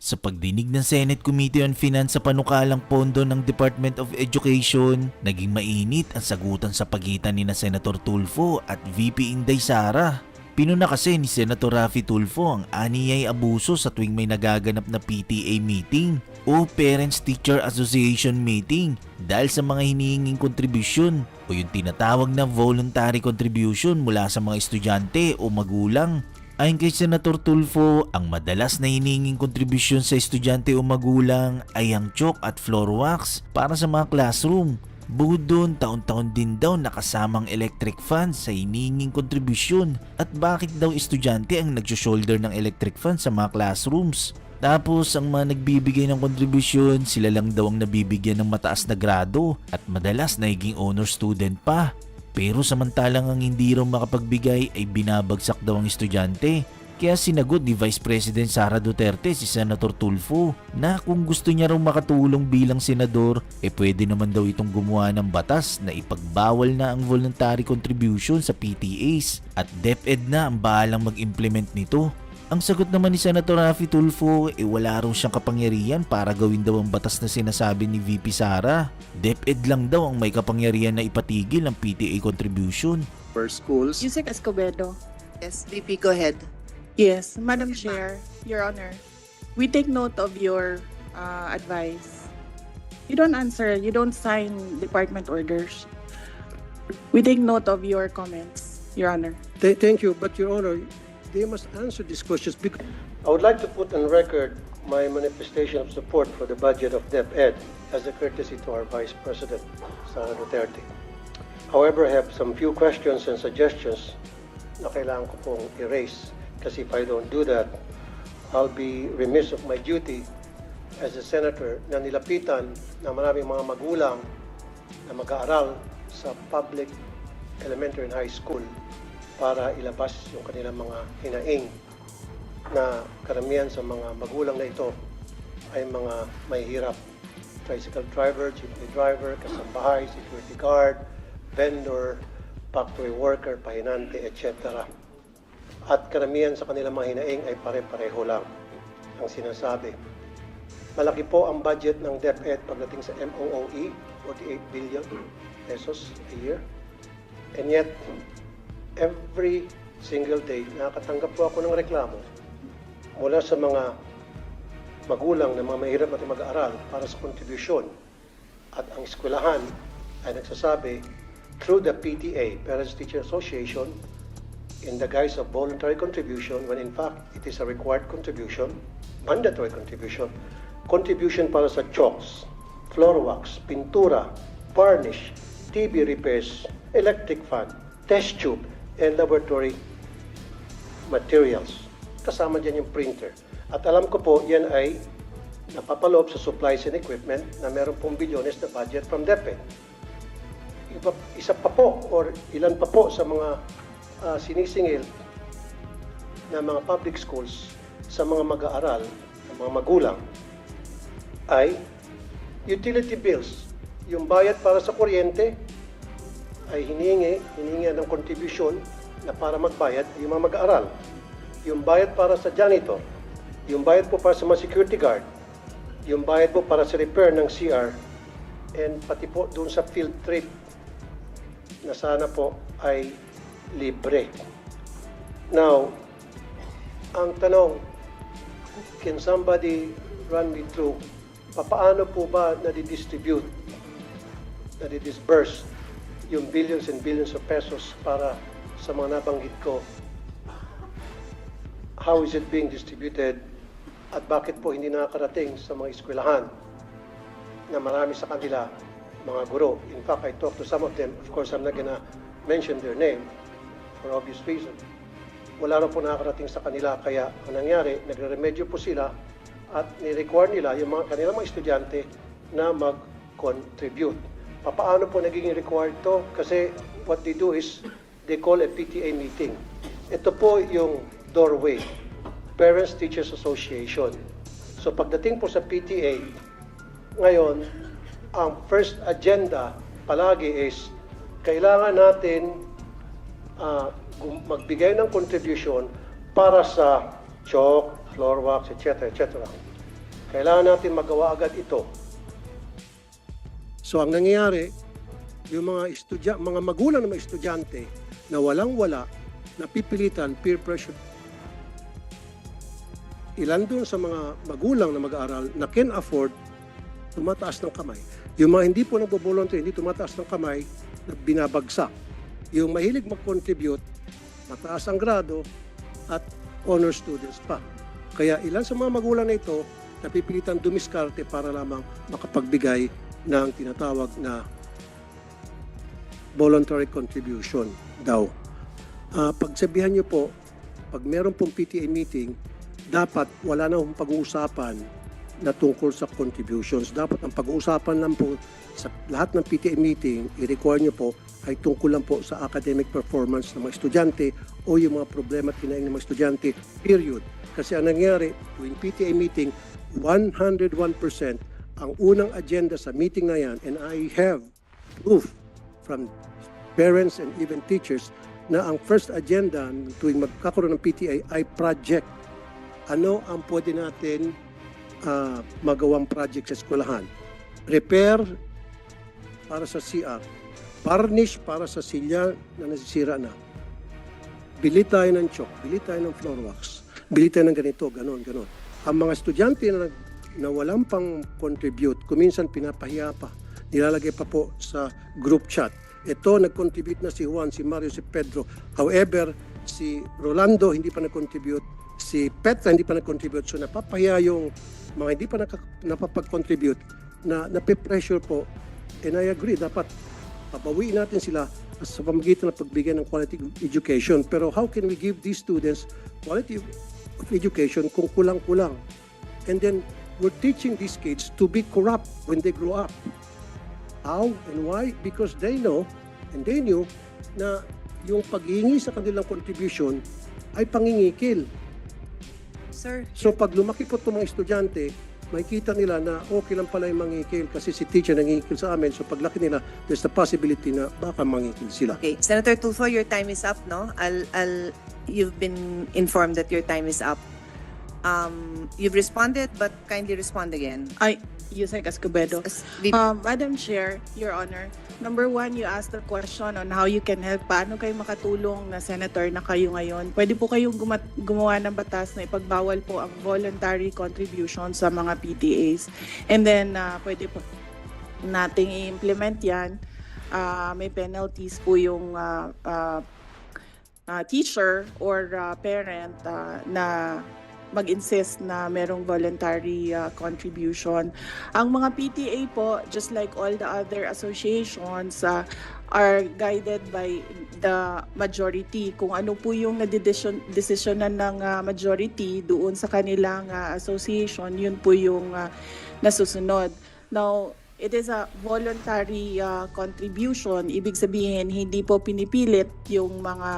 Sa pagdinig ng Senate Committee on Finance sa panukalang pondo ng Department of Education, naging mainit ang sagutan sa pagitan ni Senator Tulfo at VP Inday Sara. Pinuna kasi ni Senator Raffy Tulfo ang aniyay abuso sa tuwing may nagaganap na PTA meeting o Parents Teacher Association meeting dahil sa mga hinihinging kontribusyon o yung tinatawag na voluntary contribution mula sa mga estudyante o magulang. Ayon kay Senator Tulfo, ang madalas na hinihinging kontribusyon sa estudyante o magulang ay ang chalk at floor wax para sa mga classroom. Bukod doon, taon-taon din daw nakasamang electric fan sa hinihinging kontribusyon at bakit daw estudyante ang nag-shoulder ng electric fan sa mga classrooms. Tapos ang mga nagbibigay ng kontribusyon, sila lang daw ang nabibigyan ng mataas na grado at madalas naging honor student pa. Pero samantalang ang hindi raw makapagbigay ay binabagsak daw ang estudyante. Kaya sinagot ni Vice President Sara Duterte si Senator Tulfo na kung gusto niya raw makatulong bilang senador, pwede naman daw itong gumawa ng batas na ipagbawal na ang voluntary contribution sa PTAs at DepEd na ang bahalang mag-implement nito. Ang sagot naman ni Senator Raffy Tulfo wala raw siyang kapangyarihan para gawin daw ang batas na sinasabi ni VP Sara. DepEd lang daw ang may kapangyarihan na ipatigil ang PTA contribution. For schools. Yusek Escobedo. Yes, VP, go ahead. Yes, Madam Chair, Your Honor, we take note of your advice. You don't answer, you don't sign department orders. We take note of your comments, Your Honor. Thank you, but Your Honor, they must answer these questions because I would like to put on record my manifestation of support for the budget of DepEd as a courtesy to our Vice President, Sara Duterte. However, I have some few questions and suggestions na kailangan ko pong erase kasi if I don't do that, I'll be remiss of my duty as a senator na nilapitan na maraming mga magulang na mag-aaral sa public elementary and high school para ilabas yung kanilang mga hinaing na karamihan sa mga magulang na ito ay mga may hirap. Tricycle driver, jeepney driver, kasambahay, security guard, vendor, factory worker, pahinante, etc. At karamihan sa kanilang mga hinaing ay pare-pareho lang ang sinasabi. Malaki po ang budget ng DepEd pagdating sa MOOE, 48 billion pesos a year. And yet, every single day, nakakatanggap po ako ng reklamo mula sa mga magulang na mga mahirap natin mag-aaral para sa kontribusyon. At ang eskwelahan ay nagsasabi through the PTA, Parents Teacher Association, in the guise of voluntary contribution, when in fact it is a required contribution, mandatory contribution para sa chalks, floor wax, pintura, varnish, TV repairs, electric fan, test tube, and laboratory materials. Kasama dyan yung printer. At alam ko po, yan ay napapaloob sa supplies and equipment na meron pong bilyones na budget from DepEd. Isa pa po, or ilan pa po sa mga sinisingil na mga public schools sa mga mag-aaral, ng mga magulang, ay utility bills. Yung bayad para sa kuryente ay hiningi ng contribution na para magbayad yung mga mag-aaral. Yung bayad para sa janitor, yung bayad po para sa mga security guard, yung bayad po para sa repair ng CR, and pati po doon sa field trip na sana po ay libre. Now, ang tanong, can somebody run me through, paano po ba nadi-distribute, nadi-disburse yung billions and billions of pesos para sa mga nabanggit ko? How is it being distributed? At bakit po hindi nakakarating sa mga eskwelahan na marami sa kanila mga guro? In fact, I talked to some of them. Of course, I'm not gonna mention their name for obvious reason. Wala rin po nakakarating sa kanila, kaya ang nangyari, nagre-remedyo po sila at ni-require nila yung kanilang mga estudyante na mag-contribute. Paano po naging required to? Kasi what they do is, they call a PTA meeting. Ito po yung doorway, Parents Teachers Association. So pagdating po sa PTA, ngayon, ang first agenda palagi is, kailangan natin magbigay ng contribution para sa chalk, floor wax, etc., etc. Kailangan natin magawa agad ito. So ang nangyayari, yung mga magulang ng mga estudyante na walang-wala, napipilitan, peer pressure. Ilan doon sa mga magulang na mag-aaral na can afford, tumataas ng kamay. Yung mga hindi po nagbo-volunteer, hindi tumataas ng kamay, na binabagsak. Yung mahilig mag-contribute, mataas ang grado at honor students pa. Kaya ilan sa mga magulang na ito, napipilitan dumiskarte para lamang makapagbigay ng tinatawag na voluntary contribution daw. Pagsabihan niyo po, pag meron pong PTA meeting, dapat wala na pong pag-uusapan na tungkol sa contributions. Dapat ang pag-uusapan lang po sa lahat ng PTA meeting, i-require niyo po ay tungkol lang po sa academic performance ng mga estudyante o yung mga problema at kinaing ng mga estudyante, period. Kasi ang nangyari, tuwing PTA meeting, 101% ang unang agenda sa meeting na yan, and I have proof from parents and even teachers na ang first agenda tuwing magkakaroon ng PTA ay project. Ano ang pwede natin magawang project sa eskwelahan? Repair para sa CR, varnish para sa silya na nasisira na, bili tayo ng chalk, bili tayo ng floor wax, bili tayo ng ganito, ganon. Ang mga estudyante na walang pang contribute, kuminsan pinapahiya pa, nilalagay pa po sa group chat. Ito, nag-contribute na si Juan, si Mario, si Pedro. However, si Rolando hindi pa nag-contribute, si Petra hindi pa nag-contribute. So napapahiya yung mga hindi pa napapag-contribute na nape-pressure po. And I agree, dapat pabawiin natin sila sa pamagitan ng pagbigay ng quality education. Pero how can we give these students quality of education kung kulang-kulang? And then, we're teaching these kids to be corrupt when they grow up. How and why? Because they know and they knew na yung paghingi sa kanilang contribution ay pangingikil. Sir, So pag lumaki po itong mga estudyante, makikita nila na okay lang pala yung mangikil kasi si teacher nangikil sa amin. So paglaki nila, there's the possibility na baka mangikil sila. okay. Senator Tulfo, your time is up, no? You've been informed that your time is up. You've responded, but kindly respond again. Yusek Escobedo. Madam Chair, Your Honor, number one, you asked the question on how you can help. Paano kayo makatulong na senator na kayo ngayon? Pwede po kayong gumawa ng batas na ipagbawal po ang voluntary contribution sa mga PTAs. And then, pwede po nating i-implement yan. May penalties po yung teacher or parent na mag-insist na merong voluntary contribution. Ang mga PTA po, just like all the other associations, are guided by the majority. Kung ano po yung desisyonan ng majority doon sa kanilang association, yun po yung nasusunod. Now, it is a voluntary contribution. Ibig sabihin, hindi po pinipilit yung mga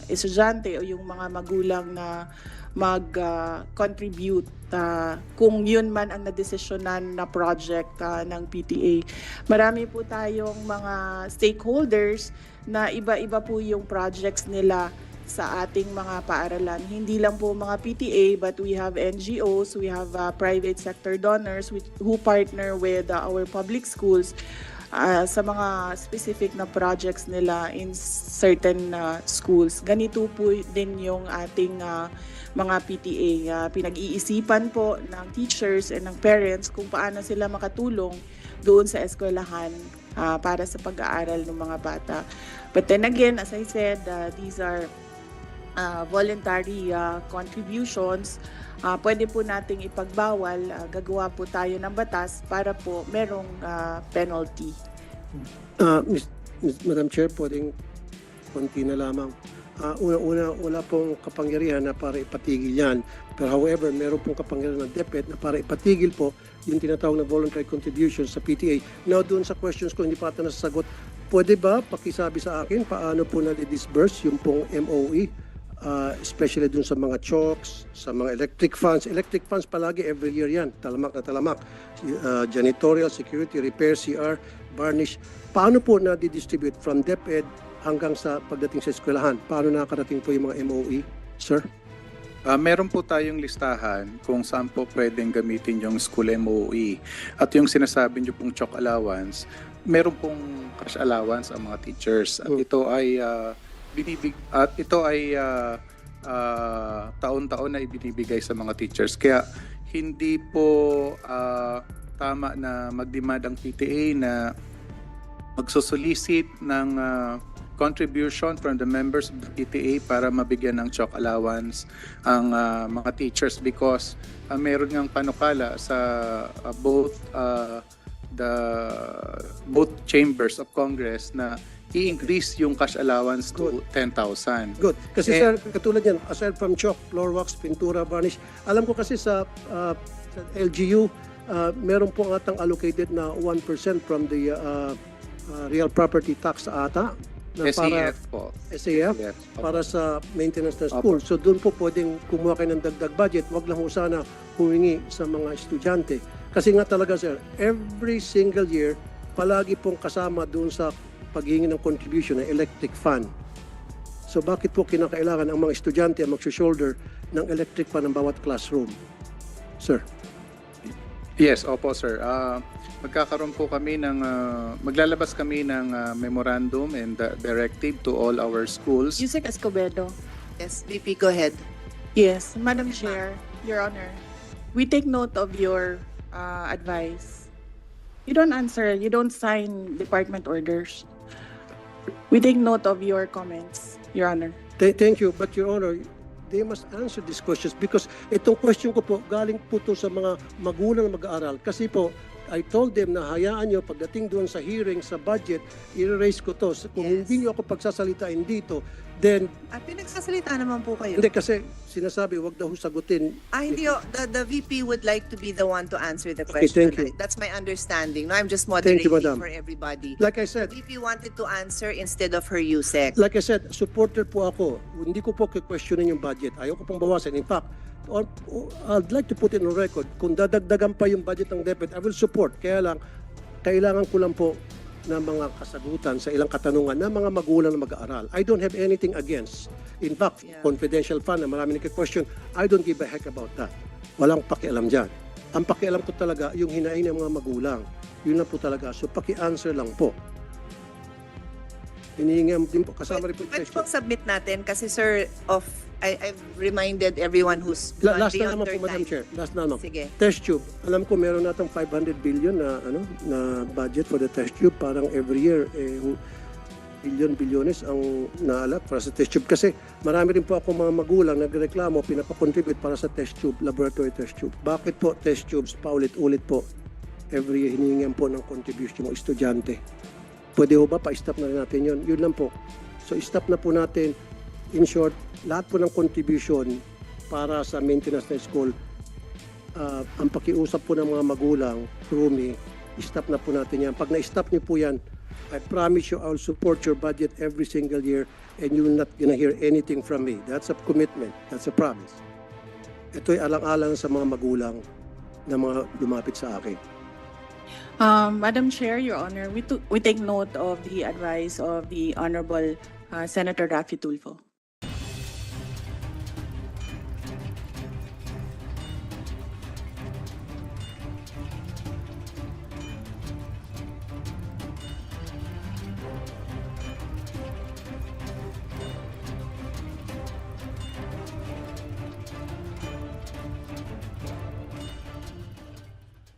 estudyante o yung mga magulang na mag-contribute kung yun man ang nadesisyonan na project ng PTA. Marami po tayong mga stakeholders na iba-iba po yung projects nila sa ating mga paaralan. Hindi lang po mga PTA, but we have NGOs, we have private sector donors who partner with our public schools sa mga specific na projects nila in certain schools. Ganito po din yung ating mga PTA. Pinag-iisipan po ng teachers and ng parents kung paano sila makatulong doon sa eskwelahan para sa pag-aaral ng mga bata. But then again, as I said, these are voluntary contributions. Pwede po nating ipagbawal, gagawa po tayo ng batas para po merong penalty. Madam Chair, pwedeng konti na lamang. Una-una, wala pong kapangyarihan na para ipatigil yan. Pero however, meron pong kapangyarihan ng DepEd na para ipatigil po yung tinatawag na voluntary contribution sa PTA. Now, doon sa questions ko, hindi pa ata nasasagot. Pwede ba pakisabi sa akin paano po na-disburse yung pong MOE? Especially dun sa mga chalks, sa mga electric funds. Electric funds palagi every year yan, talamak na talamak. Janitorial, security, repair, CR, varnish. Paano po na-distribute from DepEd hanggang sa pagdating sa eskwelahan? Paano nakarating po yung mga MOE, sir? Meron po tayong listahan kung saan po pwedeng gamitin yung school MOE. At yung sinasabi niyo pong chalk allowance, meron pong cash allowance ang mga teachers. At ito ay taon-taon na ibinibigay sa mga teachers. Kaya hindi po tama na mag-demand ang PTA na magsosolicit ng contribution from the members of the PTA para mabigyan ng chalk allowance ang mga teachers because meron ngang panukala sa both chambers of Congress na i-increase yung cash allowance to 10,000. Good. Kasi sir, katulad yan, aside from chalk, floor wax, pintura, varnish, alam ko kasi sa LGU, meron po atang allocated na 1% from the real property tax ata. Na SAF po. SAF Yes, opo. para sa maintenance ng school. So doon po pwedeng kumuha kayo ng dagdag budget. Wag lang ho sana humingi sa mga estudyante. Kasi nga talaga sir, every single year, palagi pong kasama doon sa paghingi ng contribution ng electric fan. So bakit po kinakailangan ang mga estudyante ang mag-shoulder ng electric fan ng bawat classroom? Sir. Yes, opo sir. Magkakaroon po kami ng, maglalabas kami ng memorandum and directive to all our schools. Yusek Escobedo. Yes, VP, go ahead. Yes, Madam Chair, Your Honor. We take note of your advice. You don't answer, you don't sign department orders. We take note of your comments, Your Honor. Thank you, but Your Honor, they must answer these questions because itong question ko po, galing po to sa mga magulang na mag-aaral. Kasi po, I told them na hayaan nyo pagdating doon sa hearing, sa budget, i-raise ko to. Kung Yes. hindi nyo ako pagsasalitain dito, then, At pinagsasalita naman po kayo. hindi kasi sinasabi, wag daw sagutin. Hindi, the VP would like to be the one to answer the Okay, question. thank you. That's my understanding. No, I'm just Thank you, moderating Madam. for everybody. Like I said, The VP wanted to answer instead of her USEC. supporter po ako. Hindi ko po questionin yung budget. Ayaw ko pong bawasan. In fact, I'd like to put it on record, kung dadagdagan pa yung budget ng DepEd, I will support. Kaya lang, kailangan ko lang po ng mga kasagutan sa ilang katanungan ng mga magulang na mag-aaral. I don't have anything against. In fact, Yeah. confidential fund na marami nagka-question, I don't give a heck about that. Walang pakialam dyan. Ang pakialam ko talaga, yung hinain ng mga magulang. Yun lang po talaga. So, paki-answer lang po. Hinihingi din po, kasama rin po yung Pwede question. pong submit natin kasi sir, I've reminded everyone who's gone Last na beyond naman po, their Madam time. Chair. Last na naman. Sige. Test tube. Alam ko meron natang 500 billion na budget for the test tube. Parang every year, bilyones ang naalat para sa test tube. Kasi marami rin po ako mga magulang nagreklamo, pinapakontribute para sa test tube, laboratory test tube. Bakit po test tubes paulit-ulit po? Every year hinihingan po ng contribution ng estudyante. Pwede ho ba pa-stop na rin natin yun? Yun lang po. So stop na po natin. In short, lahat po ng contribution para sa maintenance ng school, ang pakiusap po ng mga magulang, through me, stop na po natin yan. Pag na-stop niyo po yan, I promise you I will support your budget every single year and you will not gonna hear anything from me. That's a commitment. That's a promise. Ito'y alang-alang sa mga magulang na mga lumapit sa akin. Madam Chair, Your Honor, we take note of the advice of the Honorable Senator Raffy Tulfo.